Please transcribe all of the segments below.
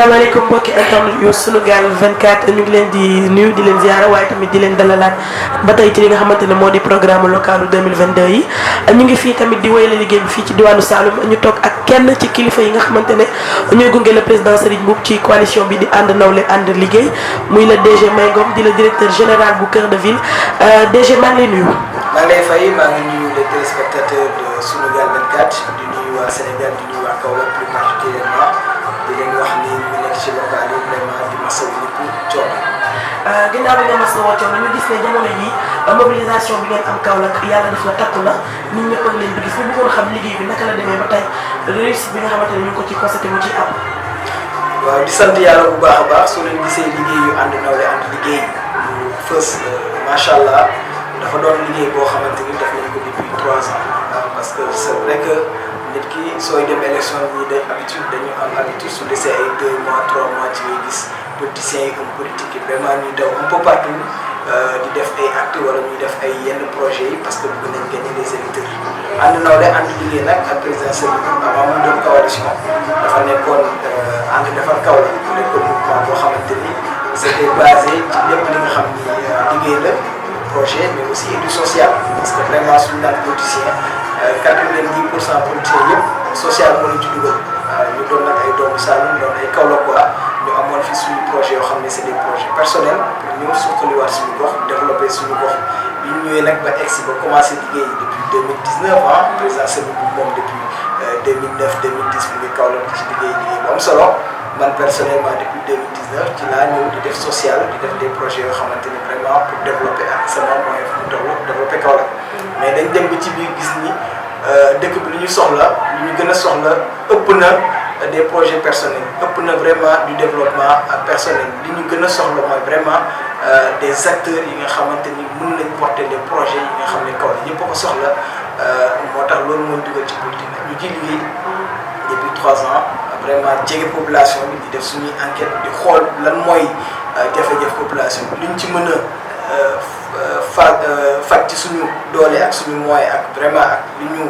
asalaamaaleykum mbokki internet yu Sunugal 24 ñu ngi leen di nuyu di leen ziara waaye tamit di leen dalalaat ba tey ci li nga xamante ne moo di programme local 2022 yi ñu ngi fii tamit di wéyale liggéey bi fii ci diwaanu Saloum ñu toog ak kenn ci kilifa yi nga xamante ne ñooy gunge le président Serigne Mboup ci coalition bi di ànd nawle ànd liggéey muy le DG Mbaye Ngom di le directeur général bu Cœur de Ville DG maa ngi lay nuyu. maa ngi lay fay maa ngi nuyu les téléspectateurs de Sunugal 24 di nuyu waa Sénégal di nuyu waa Kaolack plus particulièrement di leen wax ni ñu nekk ci local yi vraiment di masawu ñëpp coono. ginnaaw bi nga masawoo coono ñu gis ne jamono yi mobilisation bi ngeen am Kaolack yàlla def na takku na nit ñëpp a ngi leen di gis ñu bëggoon xam liggéey bi naka la demee ba tey réussite bi nga xamante ne ñu ngi ko ci constaté mu ci am. waaw di sant yàlla bu baax a baax soo leen gisee liggéey yu ànd nawle ànd liggéey yu fës macha allah dafa doon liggéey boo xamante ni def nañ ko depuis 3 ans parce que c'est vrai que nit ki sooy dem élection ñi dañu am habitude su desee ay 2 mois 3 mois ci ngay gis politiciens yi comme politique yi vraiment ñuy daw un peu partout di def ay actes wala ñuy def ay yenn projets yi parce que bëgg nañ gagner les électeurs ànd nawle ànd liggéey nag ak président Serigne avant mu doon coalition dafa nekkoon ànd defar Kaolack mu nekkoon mouvement boo xamante ni c'était basé ci lépp li nga xam ni liggéey la projet mais aussi du social parce que vraiment suñu naan politicien 90% politiciens yëpp social moo leen ci dugal ñu doon nag ay doomu Saloum doon ay Kaolack quoi ñu amoon fi suñu projet yoo xam ne c'est des projets personnels pour ñëw suqaliwaat suñu gox développer suñu gox bi ñu ñëwee nag ba egsi ba commencé liggéey depuis 2019 président Serigne Mboup moom depuis 2009 2010 mu ngi Kaolack ci liggéey bu am solo man personnellement depuis 2019 ci laa ñëw di def social di def des projets yoo xamante ni vraiment pour développer ak sama moyen pour développer Kaolack mais dañ dem ba ci biir gis ni dëkk bi li ñu soxla li ñu gën a soxla ëpp na des projets personnels ëpp na vraiment du développement personnel li ñu gën a soxla mooy vraiment des acteurs yi nga xamante ni mën nañ porter des projets yi nga xam ne Kaolack ñëpp a ko soxla moo tax loolu moo dugal ci politique nag ñu ciy liggéey depuis 3 ans vraiment jege population bi di def suñuy enquête di xool lan mooy jafe-jafe population bi liñ ci mën a faj ci suñu doole ak suñu moyen ak vraiment ak li ñu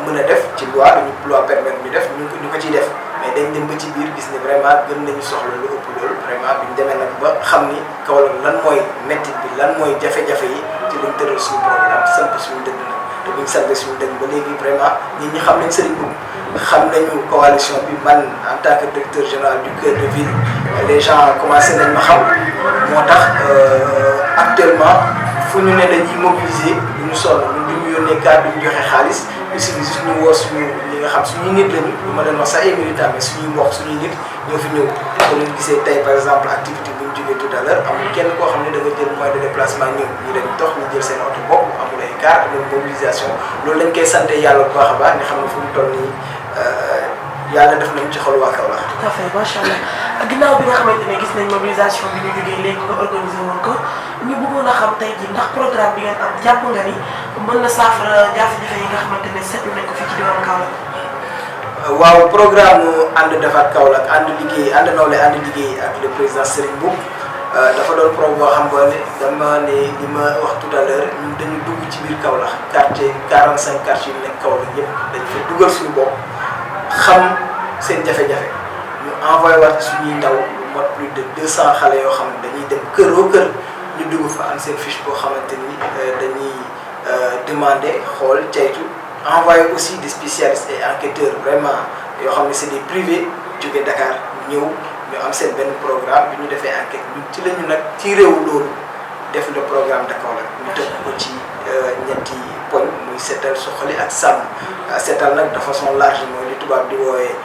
mën a def ci loi lu ñu loi permettre ñu def ñu ko ciy def mais dañ dem ba ci biir gis ni vraiment gën nañu soxla lu ëpp loolu vraiment bi ñu demee nag ba xam ni Kaolack lan mooy métti bi lan mooy jafe-jafe yi ci luñ tëral suñu programme samp suñu dëgg nag te buñ sampee suñu dëgg ba léegi vraiment nit ñi xam nañ Serigne Mboup xam nañu coalition bi man en tant que directeur général du Cœur de Ville les gens commencé nañ ma xam moo tax actuellement fu ñu ne dañuy mobiliser du ñu sonn ñun du ñu yónnee carte du ñu joxe xaalis il suffit juste ñu woo suñu ñi nga xam suñuy nit lañu du ma leen wax sax ay militants mais suñuy mbokk suñuy nit ñoo fi ñëw ko leen gisee tey par exemple activité bu ñu jógee tout à l'heure amul kenn koo xam ne da nga jël moyen de déplacement ñëw ñu dañ dox ñu jël seen oto bopp amul ay car amul mobilisation loolu lañ koy sant yàlla bu baax a baax nga xam ne fu mu toll nii yàlla def nañ ci xol waa Kaolack. tout à fait macha allah ginnaaw bi nga xamante ne gis nañ mobilisation bi ñu jógee léegi nga organisé woon ko ñu bëggoon a xam tey jii ndax programme bi ngeen am jàpp nga ni mën na saafara jafe-jafe yi nga xamante ne seetlu nañ ko fii ci diwaanu Kaolack. waaw programme ànd defar Kaolack ànd liggéey ànd nawle ànd liggéey ak le président Serigne Mboup dafa doon programme boo xam ne dama ne li ma wax tout à l'heure ñun dañu dugg ci biir Kaolack quartier 45 quartiers yu nekk Kaolack yëpp dañ fa dugal suñu bopp xam seen jafe-jafe ñu envoyé waat suñuy ndaw lu mot plus de 200 xale yoo xam ne dañuy dem këroo kër ñu dugg fa am seen fiche boo xamante ni dañuy demander xool caytu envoyé aussi des spécialistes et enquêteurs vraiment yoo xam ne c'est des privés jóge Dakar ñëw ñu am seen benn programme bi ñu defee enquête ñun ci la ñu nag ci réew loolu def le programme de Kaolack ñu tënk ko ci ñetti poñ muy seetal suqali ak sàmm seetal nag de façon large mooy li tubaab di woowee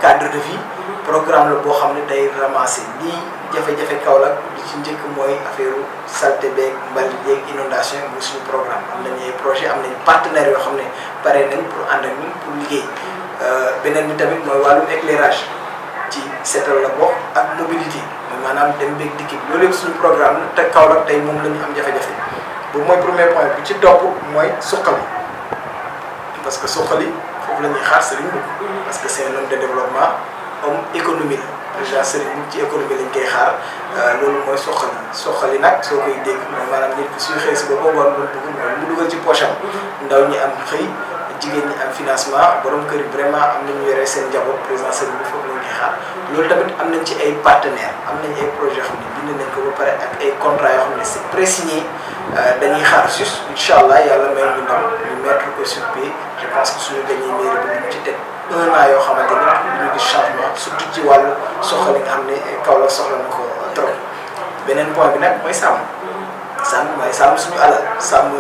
cadre de vie programme la boo xam ne day ramasser lii jafe-jafe Kaolack li ci njëkk mooy affaire saleté beeg mbalit yeeg inondation muy suñu programme am nañu ay projet am nañu partenaires yoo xam ne pare nañ pour ànd ak ñun pour liggéey beneen bi tamit mooy wàllum éclairage ci seetal la bokk ak mobilité mooy maanaam dem beeg dikki bi loolu yëpp suñu programme la te Kaolack tey moom la ñu am jafe-jafe boobu mooy premier point bi ci topp mooy suqali parce que suqali foofu la ñuy xaar Serigne Mboup parce que c'est un homme de développement homme économie la président Serigne Mboup ci économie lañ koy xaar loolu mooy soxali nag soo koy dégg mooy maanaam nit ki suy xëy si ba ngoon doon dugg mooy mu dugal ci poche am ndaw ñi am xëy jigéen ñi am financement borom kër yi vraiment am nañu yore seen njaboot président Serigne bi foofu lañ koy xaar loolu tamit am nañ ci ay partenaires am nañ ay projets yoo xam ne bind nañ ko ba pare ak ay contrats yoo xam ne c'est pré-signé dañuy xaar juste incha allah yàlla may ñu ndam ñu mettre ko sur pied je pense que suñu gagné mairie bi ñu ci teg 1 an yoo xamante ni ñu gis changement surtout ci wàllu soxla li nga xam ne Kaolack soxla na ko trop beneen point bi nag mooy sàmm mooy sàmm suñu alal sàmm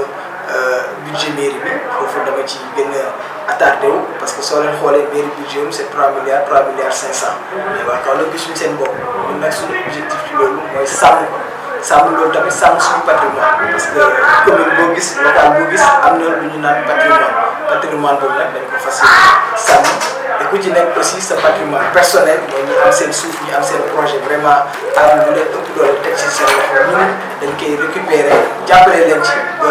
budget mairie bi foofu dama ci gën a attardé wu parce que soo leen xoolee mairie budget am c'est 3 milliards 500 mais waa Kaolack gisuñu seen bopp ñun nag suñu objectif ci loolu mooy sàmm loolu tamit sàmm suñu patrimoine parce que commune boo gis local boo gis am na lu ñu naan patrimoine boobu nag dañ ko fas yéene sàmm te ku ci nekk aussi sa patrimoine personnel mooy ñu am seen suuf ñu am seen projet vraiment am lu leen ëpp doole teg ci seen loxo ñun dañ koy récupérer jàppale leen ci ba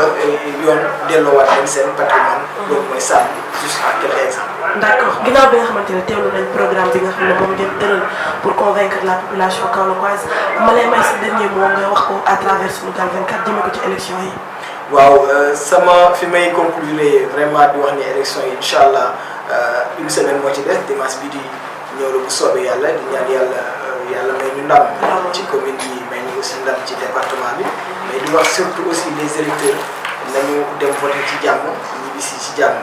yoon delloowaat leen seen patrimoine loolu mooy sàmm juste en quelques exemples. d'accord ginnaaw bi nga xamante ne teewlu nañ programme bi nga xam ne moom ngeen tëral pour convaincre la population kaolackoise ma lay may sa dernier mot nga wax ko à travers Sunugal 24 jëmee ko ci élection yi. waaw sama fi may conclure vraiment di wax ni élection yi incha allah une semaine moo ci des dimanche bi di ñëw la bu soobee yàlla di ñaan yàlla may ñu ndam ci commune bi may ñu aussi ndam ci département bi mais di wax surtout aussi les électeurs nañu dem voter ci jàmm ñibbi si ci jàmm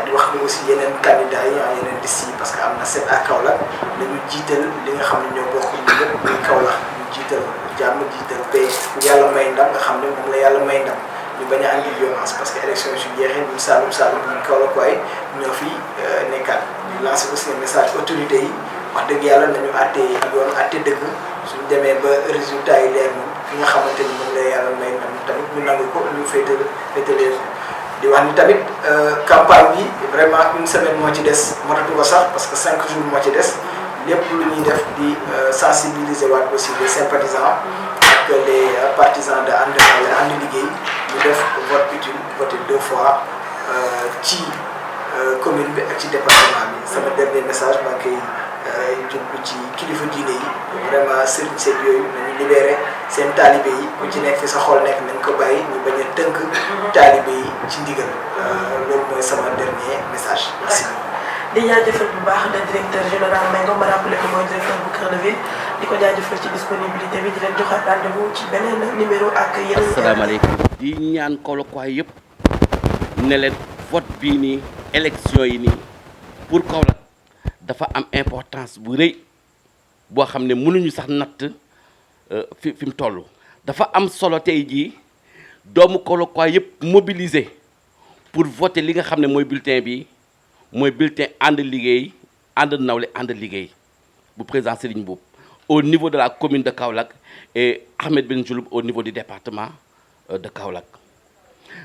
di wax ni aussi yeneen candidats yi yeneen liste yi parce que am na 7 à Kaolack nañu jiital li nga xam ne ñoo bokk ñu lépp muy Kaolack ñu jiital jàmm jiital paix yàlla may ndam nga xam ne moom la yàlla may ndam ñu bañ a andi violence parce que élection yi su jeexee ñun Saloum ñun Kaolack waaye ñoo fi nekkaat ñu lancer aussi un message autorité yi wax dëgg yàlla nañu àtte yoon àtte dëgg suñu demee ba résultat yi leer moom ki nga xamante ni moom la yàlla may ndam tamit ñu nangu ko ñu féetale di wax ni tamit campagne bi vraiment une semaine moo ci des motatu ko sax parce que 5 jours moo ci des lépp lu ñuy def di sensibiliser waat aussi les sympathisants ak les partisans de ànd liggéey ñu def vote utile voté 2 fois ci commune bi ak ci département bi sama dernier message maa ngi koy jublu ci kilifa diine yi vraiment sëriñ seet yooyu nañu libéré seen taalibe yi ku ci nekk fi sa xol nekk nañ ko bàyyi ñu bañ a tënk taalibe yi ci ndigal loolu mooy sama dernier message merci. di jaajëfal bu baax le directeur général Mengo ma rappelé ko mooy directeur bu Cœur de Ville di ko jaajëfal ci disponibilité bi di leen joxaat rendez-vous ci beneen numéro ak yeneen. asalaamaaleykum di ñaan Kaolack yëpp ne leen vote bii nii élection yi nii pour Kaolack dafa am importance bu rëy boo xam ne mënuñu sax natt fi mu toll dafa am solo tey jii doomu Kaolack yëpp mobiliser pour voter li nga xam ne mooy bulletin bi mooy bulletin ànd liggéey ànd nawle ànd liggéey bu président Serigne Mboup au niveau de la commune de Kaolack et Ahmed Ben Djouloub au niveau du département de Kaolack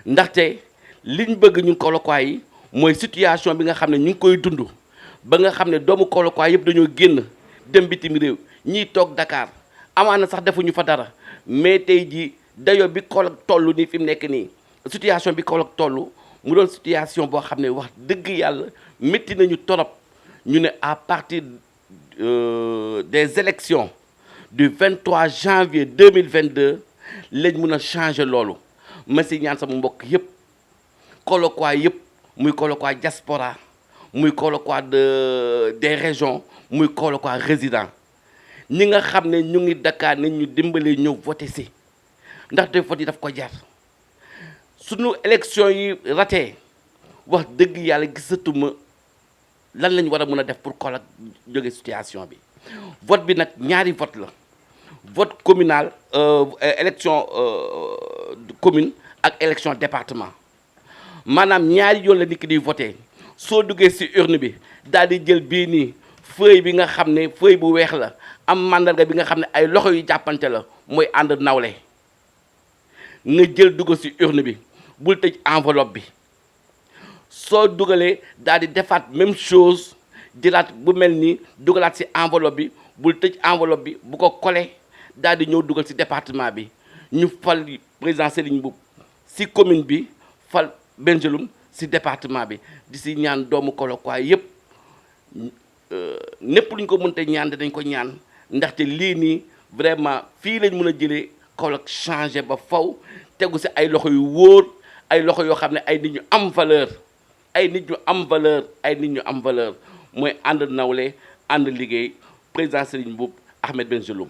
ndaxte liñ bëgg ñun Kaolack yi mooy situation bi nga xam ne ñu ngi koy dund ba nga xam ne doomu Kaolack yëpp dañoo génn dem bitim réew ñiy toog Dakar amaana sax defuñu fa dara mais tey jii dayo bi Kaolack toll nii fi mu nekk nii situation bi Kaolack toll mu doon situation boo xam ne wax dëgg yàlla métti nañu torop ñu ne à partir des élections du 23 janvier 2022 lañ mun a changer loolu ma si ñaan sama mbokk yëpp Kaolack yëpp muy Kaolack diaspora muy Kaolack des régions muy Kaolack résident ñi nga xam ne ñu ngi Dakar nañ ñu dimbale ñëw voté si ndaxte vote yi daf ko jar sunu élection yi raté wax dëgg yàlla gisatuma lan lañ war a mën a def pour Kaolack jóge situation bi vote bi nag ñaari vote la vote communal élection commune ak élection département maanaam ñaari yoon la nit ki di voté soo duggee ci urne bi daal di jël bii nii feuille bi nga xam ne feuille bu weex la am mandarga bi nga xam ne ay loxo yu jàppante la mooy ànd nawle nga jël dugal ci urne bi bul tëj enveloppe bi soo dugalee daal di defaat même chose jëlaat bu mel nii dugalaat ci enveloppe bi bul tëj enveloppe bi bu ko collé daal di ñëw dugal ci département bi ñu fal président Serigne Mboup ci commune bi fal Ben Djouloub ci département bi di ci ñaan doomu Kaolack yëpp népp luñ ko mënte ñaan dañ ko ñaan ndaxte lii nii vraiment fii lañ mën a jëlee Kaolack changé ba faw tegu ci ay loxo yu wóor ay loxo yoo xam ne ay nit ñu am valeur ay nit ñu am valeur mooy ànd nawle ànd liggéey président Serigne Mboup Ahmed Bengeloum